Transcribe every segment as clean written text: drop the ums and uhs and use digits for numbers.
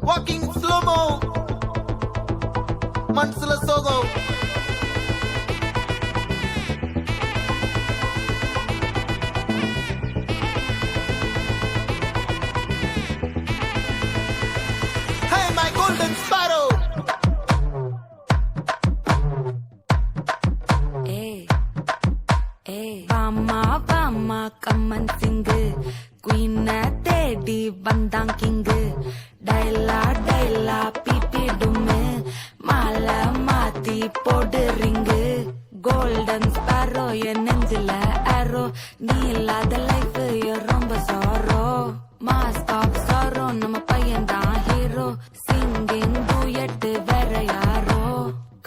Walking slow-mo, மனசுல சோகம். Hey, my golden sparrow. வாமா வாமா கம்மன் சிங்கு குயின தேடி வந்தான் கிங்கு டைலா டைலா பிபி டும்மு மாலை மாத்தி போடு ரிங்கு கோல்டன் ஸ்பாரோ என் நெஞ்சில ஆரோ நீ இல்லாத லைஃப் ரொம்ப சாரோ மாஸ்க் ஆஃப் சாரோ நம்ம பையன் தான் ஹீரோ சிங்கிங் டூயட் வேற யாரோ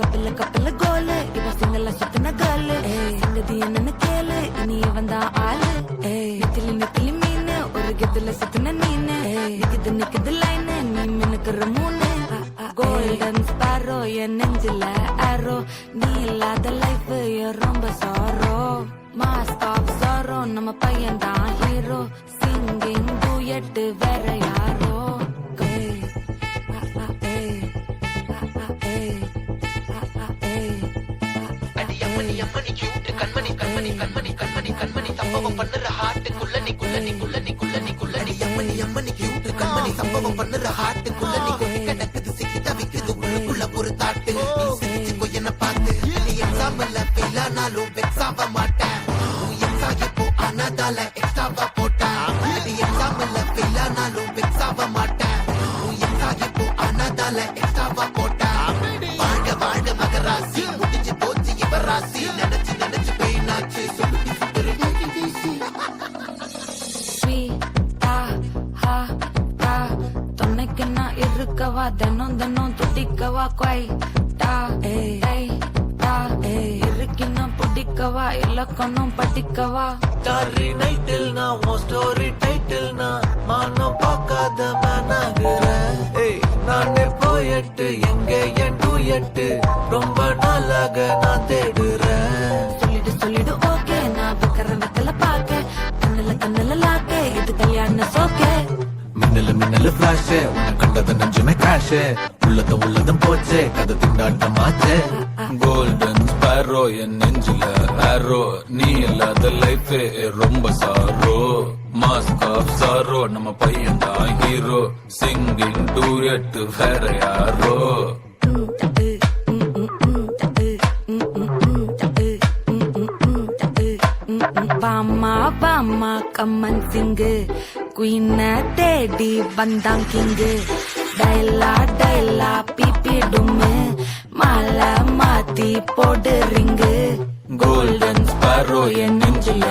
கப்பில கப்பில கோலு இவ சிங்கல சுத்தின கேளு சிங்கதி என்னன்னு கேளு இனி வந்தா ஆளு நிக்கிலி நிக்கிலி மீனு ஒரு கெத்துல சுத்தின நீனு நிக்குது நிக்குது லைனு நீ மினுக்குற மூணு கோல்டன் ஸ்பாரோ என் நெஞ்சில ஆரோ நீ இல்லாத லைஃப் ரொம்ப சாரோ மாஸ்க் ஆஃப் சாரோ நம்ம பையன் தான் ஹீரோ சிங்கிங் டூயட் வேற யாரோ அம்மணி கியூட் கண்மணி கண்மணி கண்மணி கண்மணி கண்மணி சம்பவம் பண்ணுற ஹார்ட்டுக்குள்ள நீ குள்ள நீ குள்ள நீ குள்ள நீ குள்ள நீ அம்மணி கியூட் கண்மணி சம்பவம் பண்ணுற ஹார்ட்டுக்குள்ள நீ கொட்டி கிடக்குது சிக்கி தவிக்குது உள்ளுக்குள்ள ஒரு தாட்டு நீ சிரிச்சுக்கோ என்ன பார்த்து நீ எக்ஸாம்பிள் ஃபெயில் ஆனாலும் வெக்ஸ் ஆக மாட்டேன் எக்ஸாகி போ ஆனதால எக்ஸ்ட்ராவா போட்டேன் நீ எக்ஸாம்பிள் ஃபெயில் ஆனாலும் வெக்ஸ் ஆக மாட்டேன் எக்ஸாகி போ ஆனதால எக்ஸ்ட்ராவா போட்டேன் வாழ்க வாழ்க மகராசி முடிஞ்சு போச்சு இவ ராசி நினைச்சு நினைச்சு பெயினாச்சு சொல்லுடி சுத்தரு தொன்னைக்கு நான் இருக்கவா தினம் தினம் துடிக்கவா கொய் டா இருக்கினா பிடிக்கவா இலக்கணம் படிக்கவா ஸ்டாரி நைட்டில் நான் உன் ஸ்டோரி டைட்டில் நான் மானம் பார்க்காத மேனாகிறேன் நானே போயட்டு எங்க என் டூயட்டு ரொம்ப நாளாக நான் தேடுறேன் சொல்லிடு ஓகே நான் வைக்கிற வெத்தல பாக்க கண்ணுல லாக்கே இது கல்யாண சோக்கே மின்னல மின்னல பிளாஷ் உன்னை கண்டது நெஞ்சுமே கிராஷ் உள்ளதும் போச்சே கதை திண்டாட்டமாச்சே கோல்டன் ஸ்பாரோ என் நெஞ்சில ஆரோ நீ இல்லாத லைஃப் ரொம்ப சாரோ மாஸ்க் ஆஃப் சாரோ நம்ம பையன் தான் ஹீரோ சிங்கிங் டூயட் வேற யாரோ வாமா வாமா கம்மன் சிங்கு குயின தேடி வந்தான் கிங்கு டைலா டைலா பிபி டும்மு மாலை மாத்தி போடு ரிங்கு கோல்டன் ஸ்பாரோ என் நெஞ்சில